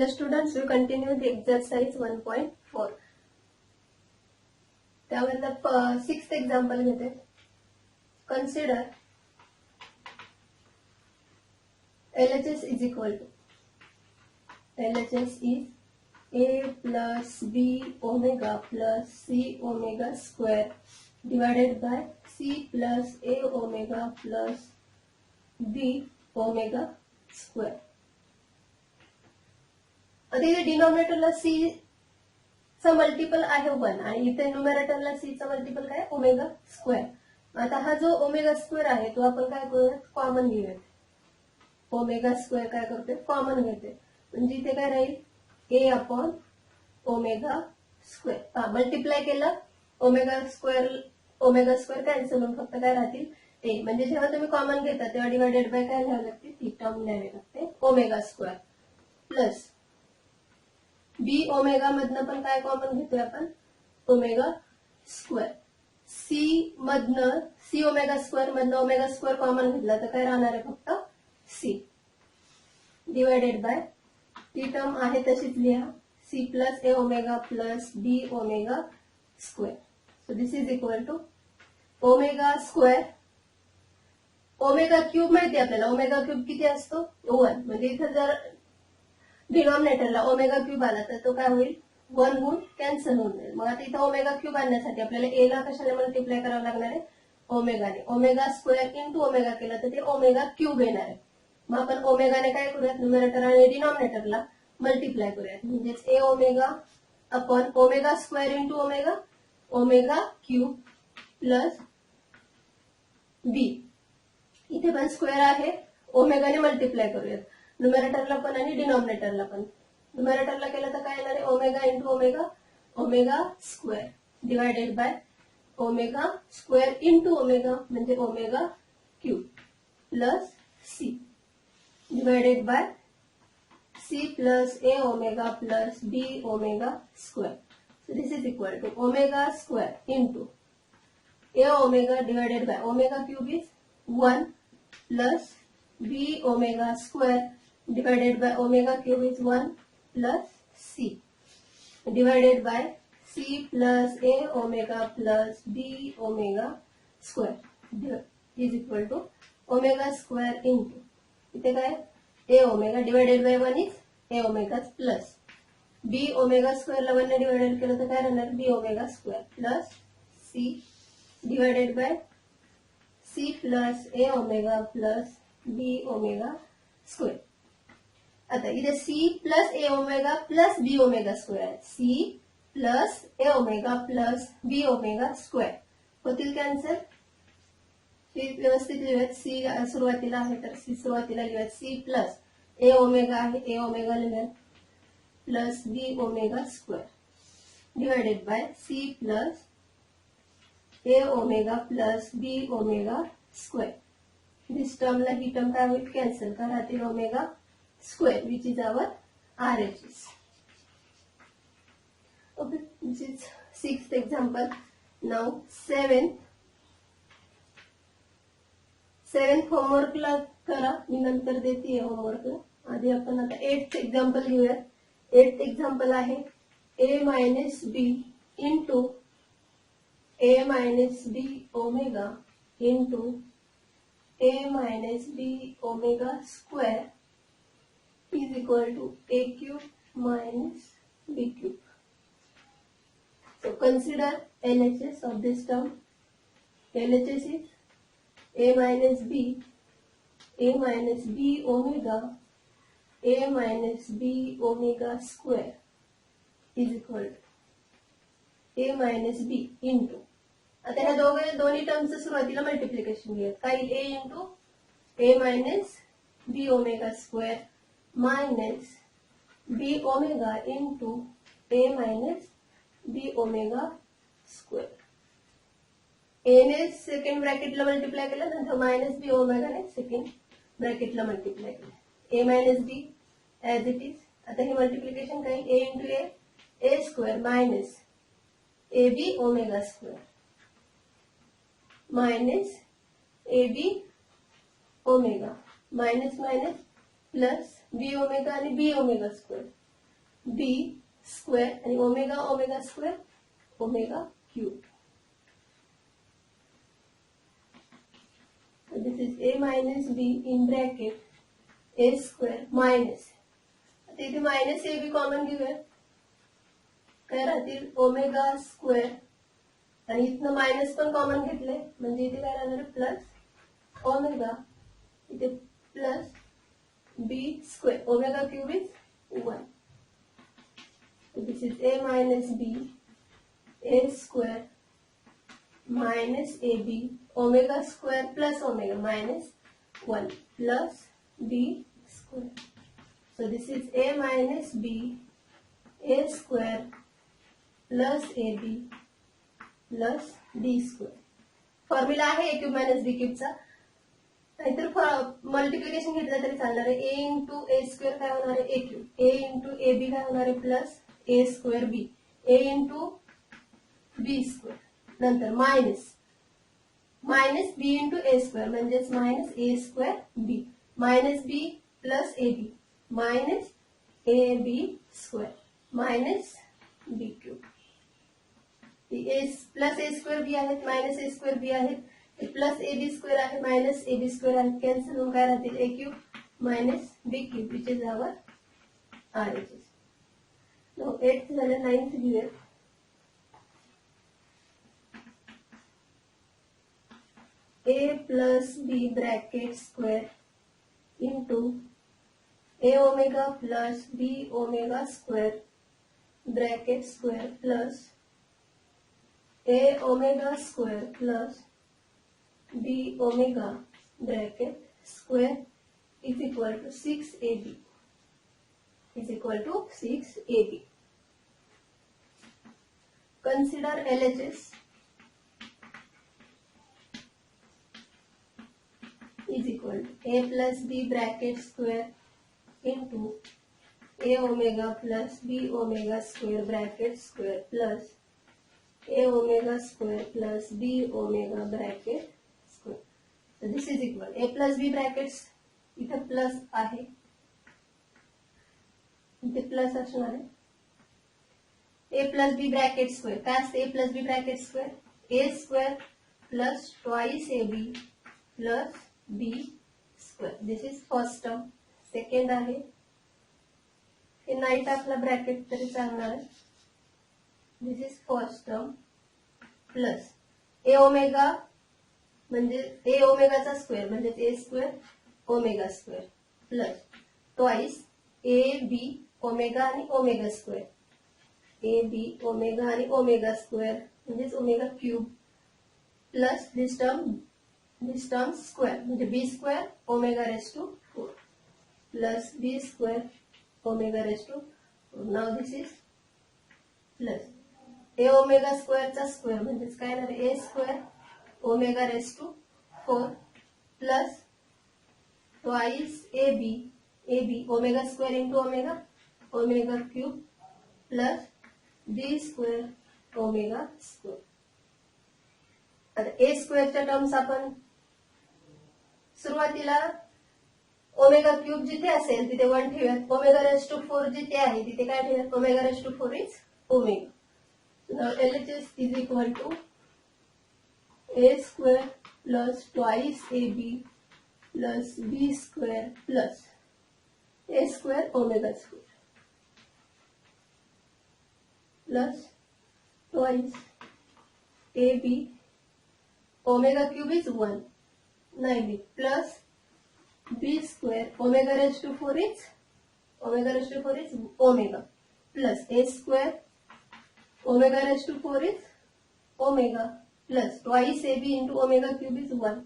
Hello students, we continue the exercise 1.4. त्यामधलं 6th example घेते. Consider LHS is equal to LHS is A plus B omega plus C omega square divided by C plus A omega plus B omega square. आता इथे डिनॉमिनेटरला C चा multiple आहे 1 आणि इथे न्यूमरेटरला C चा multiple काय omega square. आता हा जो ओमेगा स्क्वेअर आहे तो आपण काय करूयात कॉमन घेऊयात. ओमेगा स्क्वेअर काय करतोय कॉमन घेतोय म्हणजे इथे काय राहील ए अपॉन ओमेगा स्क्वेअर. मल्टिप्लाय केलं ओमेगा स्क्वेअर कॅन्सल होऊन फक्त काय राहतील ए. म्हणजे जेव्हा तुम्ही कॉमन घेता तेव्हा डिवायडेड बाय काय लिहावं लागते ती टर्म लिहावी लागते ओमेगा स्क्वेअर प्लस बी ओमेगा मधनं पण काय कॉमन घेतोय आपण omega square. C omega square मधनं ओमेगा स्क्वेअर कॉमन घेतला तर काय राहणार आहे फक्त सी डिवायडेड बाय ती टर्म आहे तशीच लिहा C plus A omega plus B omega square. So this is equal to omega square. Omega cube माहिती आपल्याला ओमेगा क्यूब किती असतो 1 म्हणजे इथे जर डिनॉमिनेटरला ओमेगा क्यूब आला तर तो काय होईल 1 होऊन कॅन्सल होऊन जाईल. मग आता इथं ओमेगा क्यूब आणण्यासाठी आपल्याला ए ला कशाने मल्टिप्लाय करावं लागणार आहे ओमेगाने. ओमेगा स्क्वेअर इंटू ओमेगा केलं तर ते ओमेगा क्यूब येणार आहे. मग आपण ओमेगाने काय करूयात न्यूमरेटर आणि डिनॉमिनेटरला मल्टिप्लाय करूयात म्हणजेच a omega upon omega square into omega omega cube plus b. इथे पण स्क्वेअर आहे ओमेगाने मल्टिप्लाय करूयात न्यूमरेटरला पण आणि डिनॉमिनेटरला पण. न्यूमरेटरला केलं तर काय येणार आहे omega into omega omega square divided by omega square into omega म्हणजे omega cube plus c divided by c plus A omega plus B omega square. So this is equal to omega square into a omega divided by omega cube is 1 plus B omega square divided by omega cube is 1 plus c divided by c plus a omega plus b omega square is equal to omega square into इथे काय a omega divided by 1 is a omega plus b omega square ला 1 ने divided केलं तर काय राहणार b omega square plus c divided by c plus a omega plus b omega square. आता इथे सी प्लस ए ओमेगा प्लस बी omega square C plus ए omega plus बी omega square होतील cancel. व्यवस्थित लिहूयात सी सुरुवातीला आहे तर सी सुरुवातीला लिहूयात सी प्लस ए ओमेगा आहे ए ओमेगा लिहूयात plus B omega square divided by c plus A omega plus B omega square. This टर्मला ही टर्म काय होईल कॅन्सल का राहतील omega square which is our RHS. Okay, this is 6th example. Now 7th homework ला करा मी नंतर देते होमवर्क ला. आधी आपण आता 8th example घेऊया. 8th example आहे a minus b into a minus b omega into a minus b omega square is equal to a cube minus b cube. So consider LHS of this term. LHS is a minus b omega a minus b omega square is equal to a minus b into. आता ह्या दोन्ही टर्मचं सुरुवातीला multiplication घेऊयात. काय a into a minus b omega square minus b omega into a minus b omega square. a ने second ब्रॅकेटला multiply केलं नंतर मायनस बी ओमेगा ने सेकंड ब्रॅकेटला मल्टिप्लाय केलं. a minus B as it is. आता हे मल्टिप्लिकेशन काही a into A square minus A B omega square minus A B omega minus minus plus B omega आणि B omega square B square आणि omega omega square omega cube. This is A minus B in bracket A square minus, आता इथे minus A B common घेऊया, काय राहतील omega square आणि इथनं minus पण कॉमन घेतले म्हणजे इथे काय राहणार प्लस ओमेगा, इथे plus B square omega cube is 1. This is A minus B A square minus AB omega square plus omega minus 1 plus B square. So this is A minus B A square plus AB plus D square. Formula आहे A cube minus B क्यूबचा, नाहीतर multiplication घेतलं तरी चालणार आहे. A into A square काय होणार आहे ए cube, A into A B काय होणार आहे plus a square b, a into b square, नंतर मायनस मायनस बी इंटू ए स्क्वेअर म्हणजेच minus a square b, minus b plus a b minus A b square minus b cube. A plus a square b आहेत minus a square b आहेत, plus a b square आहे minus ए b square आहेत, cancel होऊन काय राहतील a cube minus b cube which is our RHS. 8th झालं, 9th घेऊया. A plus B bracket square into A omega plus B omega square bracket square plus A omega square plus B omega bracket square is equal to 6AB. Is equal to 6AB. Consider LHS. Is equal to A plus B bracket square into A omega plus B omega square bracket square plus A omega square plus B omega bracket square. So this is equal A plus B brackets इथे plus आहे, इथे plus असणार आहे. A plus B bracket square काय असते A plus B bracket square A square plus twice AB plus B square. This is first term. Second आहे हे नाही टाकला ब्रॅकेट तरी चालणार आहे. This is first term plus A omega म्हणजे ए ओमेगाचा स्क्वेअर म्हणजे a square omega square plus twice a B omega आणि omega square a B omega आणि ओमेगा स्क्वेअर म्हणजेच omega cube plus this term square म्हणजे b square omega raise to 4 plus B square omega raise to 4. Now this is plus A omega स्क्वेअरचा square म्हणजेच काय येणार a square omega raise to 4 plus twice a B omega square into omega cube plus B square omega square. आता A स्क्वेअरच्या terms आपण सुरुवातीला omega cube जिथे असेल तिथे 1 ठेवूयात, ओमेगा रेस टू 4 जिथे आहे तिथे काय ठेवूयात omega raise to 4 is omega. Now LHS is equal to A square plus twice AB plus B square plus A square omega square plus twice AB omega cube is 1 90 plus B square omega raised to 4 is omega plus A square omega raised to 4 is omega plus twice AB into omega cube is 1.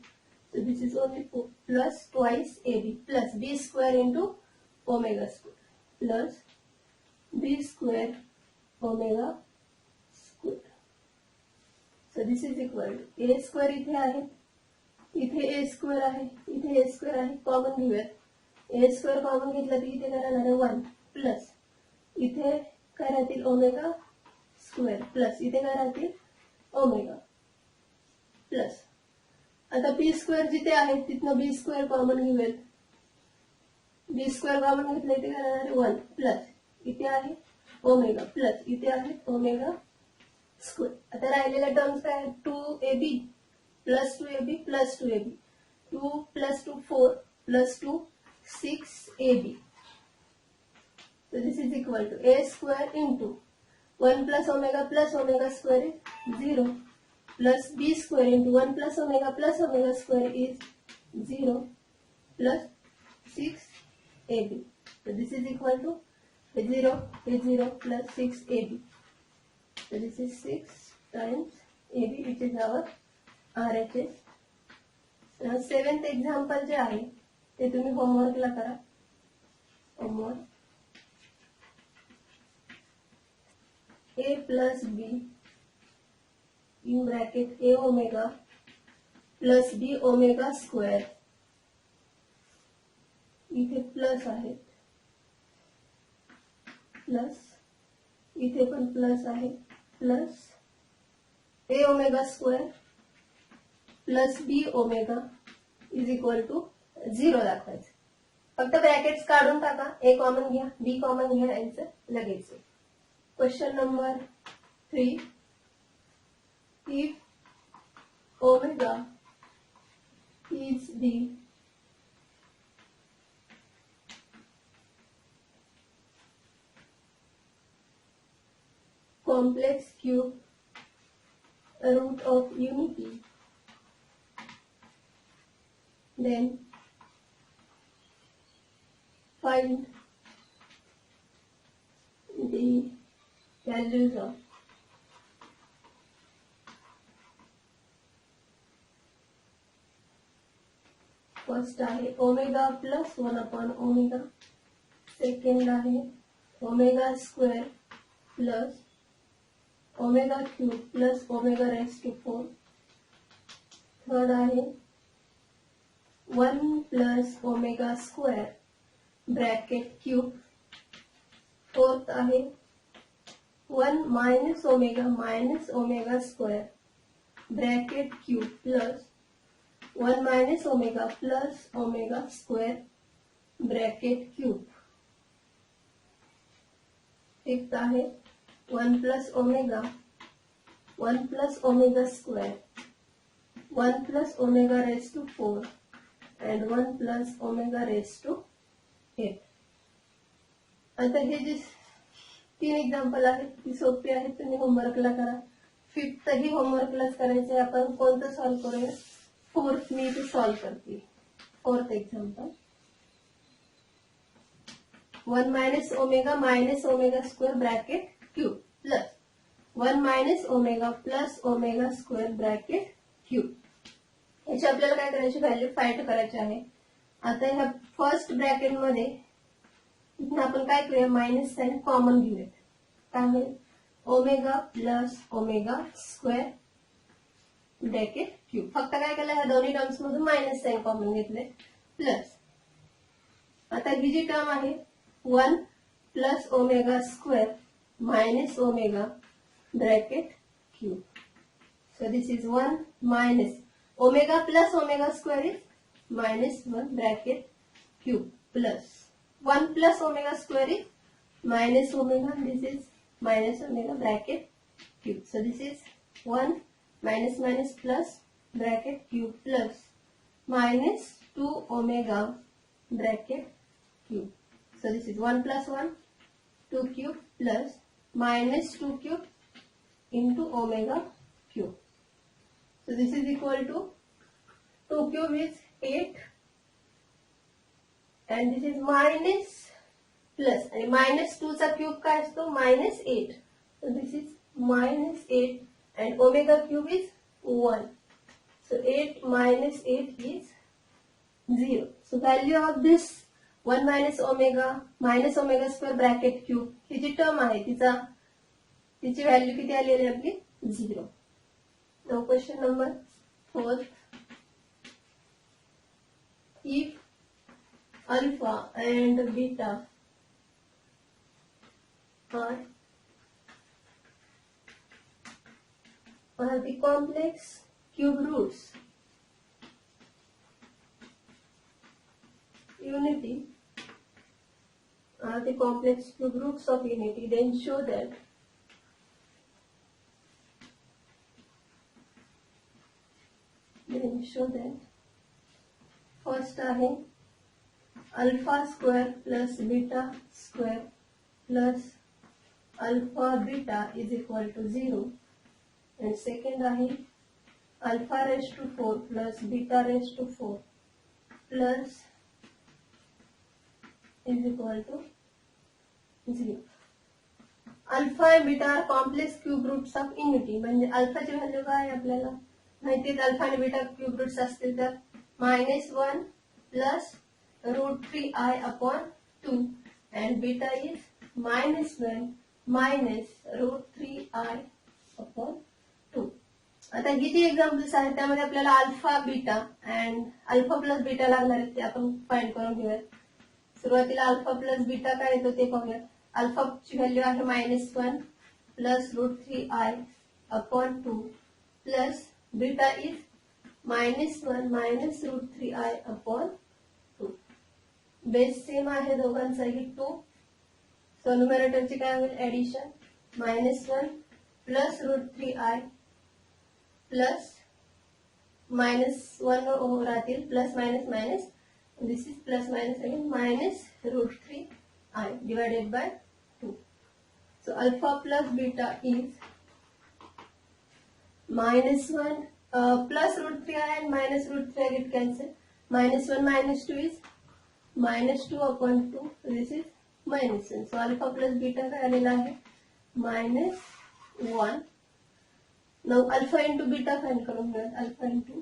So this is only 4 plus twice AB plus B square into omega square plus B square omega square. So this is equal to A square इथे आहे, इथे A square आहे, इथे A square आहे, common घेऊयात. A square common घेतला तर इथे काय राहणार आहे 1 प्लस इथे काय राहतील ओमेगा स्क्वेअर प्लस इथे काय राहतील ओमेगा प्लस. आता बी स्क्वेअर जिथे आहे तिथनं बी स्क्वेअर कॉमन घेऊयात. बी स्क्वेअर कॉमन घेतलं इथे काय राहणार आहे 1 प्लस इथे आहे ओमेगा प्लस इथे आहे ओमेगा स्क्वेअर. आता राहिलेल्या टर्म्स काय आहेत 2ab plus 2ab plus 2ab 2 plus 2 4 plus 2 6ab. So this is equal to a square into 1 plus omega square is 0 plus b square into 1 plus omega square is 0 plus 6ab. So this is equal to a0 plus 6ab. So this is 6 times ab, which is our RHS. Now 7th example जे आहे ते तुम्ही homework ला करा. Homework a plus b in bracket a omega plus b omega square. इथे plus आहे plus इथे पण प्लस आहे plus a omega square plus b omega is equal to 0 दाखवायचं. फक्त ब्रॅकेट्स काढून टाका. a कॉमन घ्या b कॉमन घ्या यांचं लगेच. Question number 3. If omega is the complex cube root of unity, then find the values of first आहे omega plus 1 upon omega. Second आहे omega square plus omega cube plus omega raise to 4. Third आहे 1 plus omega square bracket cube. Fourth आहे 1 minus omega square bracket cube plus 1 minus omega plus omega square bracket cube. Fifth आहे 1 plus omega square 1 plus omega raised to 4 and 1 plus omega raised to 8. आता हे जे 3 example आहेत ती सोपी आहेत, तुम्ही होमवर्कला करा. फिफ्थ ही होमवर्कलाच करायचे. आपण कोणतं सॉल्व्ह करूया? फोर्थ मी इथे सॉल्व करते. Fourth example 1 minus omega square bracket cube plus 1 minus omega plus omega square bracket cube. याची आपल्याला काय करायची? व्हॅल्यू फाइंड करायची आहे. आता ह्या फर्स्ट ब्रॅकेट मध्ये इथे आपण काय करूया? मायनस साइन कॉमन घेऊयात. काय होईल? Omega plus omega square bracket cube. फक्त काय केलं? ह्या दोन्ही टर्म्स मधून मायनस साइन कॉमन घेतले प्लस. आता ही जी टर्म आहे 1 plus omega square minus omega bracket cube. So this is 1 minus omega plus omega square is minus 1 bracket cube plus 1 plus omega square is minus omega. This is minus omega bracket cube. So this is 1 minus minus plus bracket cube plus minus 2 omega bracket cube. So this is 1 plus 1 2 cube plus minus 2 cube into omega cube. So this is equal to 2 cube is 8 and this is minus plus and minus 2 चा cube काय असतो? minus 8. So this is minus 8 and omega cube is 1. So 8 minus 8 is 0. So value of this 1 minus omega square bracket cube he G term आहे तिची value किती आलेली आहे आपली? 0. Now question number 4. If alpha and beta are the complex cube roots unity are the complex cube roots of unity, then show that first आहे alpha square plus beta square plus alpha beta is equal to 0 and second आहे alpha raised to 4 plus beta raised to 4 plus is equal to 0. Alpha आणि beta are complex cube roots of unity. म्हणजे अल्फाची value काय आहे आपल्याला माहिती, alpha आणि beta cube roots असतील तर -1 plus √3i upon 2 and beta is -1 minus √3i upon 2. आता ही जी एक्झाम्पल्स आहेत त्यामध्ये आपल्याला alpha beta and alpha plus beta लागणार आहेत ते आपण फाइंड करून घेऊयात. सुरुवातीला अल्फा प्लस बीटा काय येतो ते पाहूयात. अल्फाची व्हॅल्यू आहे -1 plus √3i upon 2 plus beta is -1 minus √3i upon 2. Base same आहे दोघांचाही 2. सो न्यूमरेटरची काय होईल ऍडिशन -1 प्लस √3i प्लस -1 राहतील plus minus minus this is plus minus again minus √3i divided by 2. So alpha plus beta is -1 plus √3i and minus √3i get cancelled. -1 minus 2 is -2 upon 2. This is -1. So alpha plus beta काय आलेला आहे -1. Now alpha into beta find करून घेऊयात. Alpha into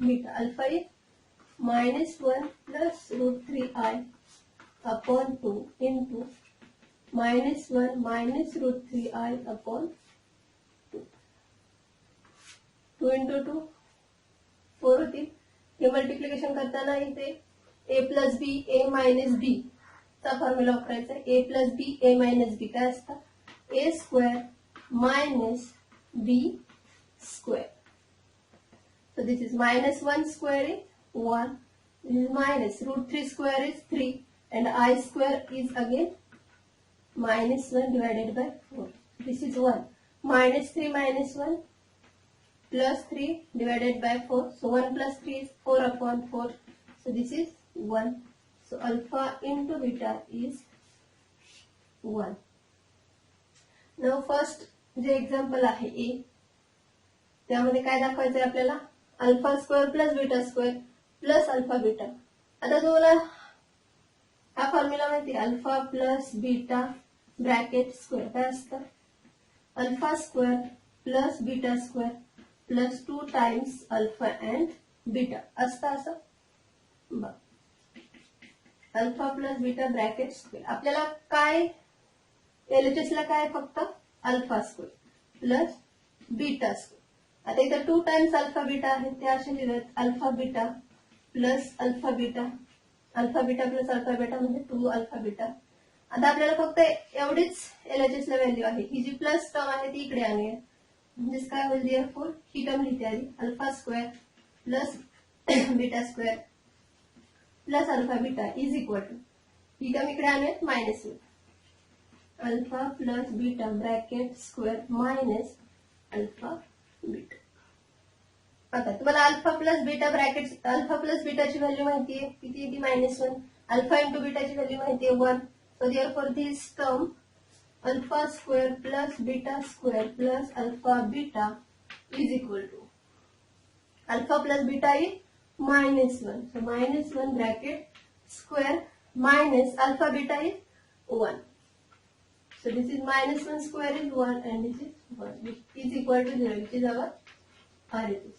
beta. Alpha is -1 plus √3i upon 2 into -1 minus √3i upon 2. 2 into 2 4 होतील. हे multiplication करताना इथे a plus b a minus b चा फॉर्म्युला वापरायचा आहे. a plus b a minus b काय असतं a square minus b square. So this is -1 square is 1. This is minus √3 square is 3 and I square is again -1 divided by 4. This is 1. -3 minus 1 plus 3 divided by 4. So 1 plus 3 is 4 upon 4. So this is 1. So alpha into beta is 1. Now first जे example आहे A त्यामध्ये काय दाखवायचं आहे आपल्याला alpha square plus beta square plus alpha beta. आता तुम्हाला हा फॉर्म्युला माहिती आहे alpha plus beta bracket square काय असतं alpha square plus beta square plus 2 times alpha and beta असतं असं बघ. Alpha plus beta bracket square आपल्याला काय LHS ला काय फक्त alpha square plus beta square. आता इथं 2 टाइम्स अल्फा बीटा आहे ते असे लिहिलेत alpha beta plus alpha beta plus alpha beta म्हणजे 2 अल्फा बीटा. आता आपल्याला फक्त एवढीच LHS ला व्हॅल्यू आहे. ही जी प्लस टर्म आहे ती इकडे आणूया म्हणजेच काय होईल देअरफॉर ही टर्म लिहिते आधी alpha square plus beta square plus alpha beta is equal to ही टर्म इकडे आणूयात -1 alpha plus beta bracket square minus alpha beta. आता तुम्हाला alpha plus beta bracket alpha plus बीटाची व्हॅल्यू माहिती आहे किती आहे ती -1. अल्फा इंटू बीटाची व्हॅल्यू माहिती आहे 1. So therefore this term alpha square plus beta square plus alpha beta is equal to alpha plus beta is -1. So -1 bracket square minus alpha beta is 1. So this is -1 square is 1 and this is 1 which is equal to 0 which is our RHS.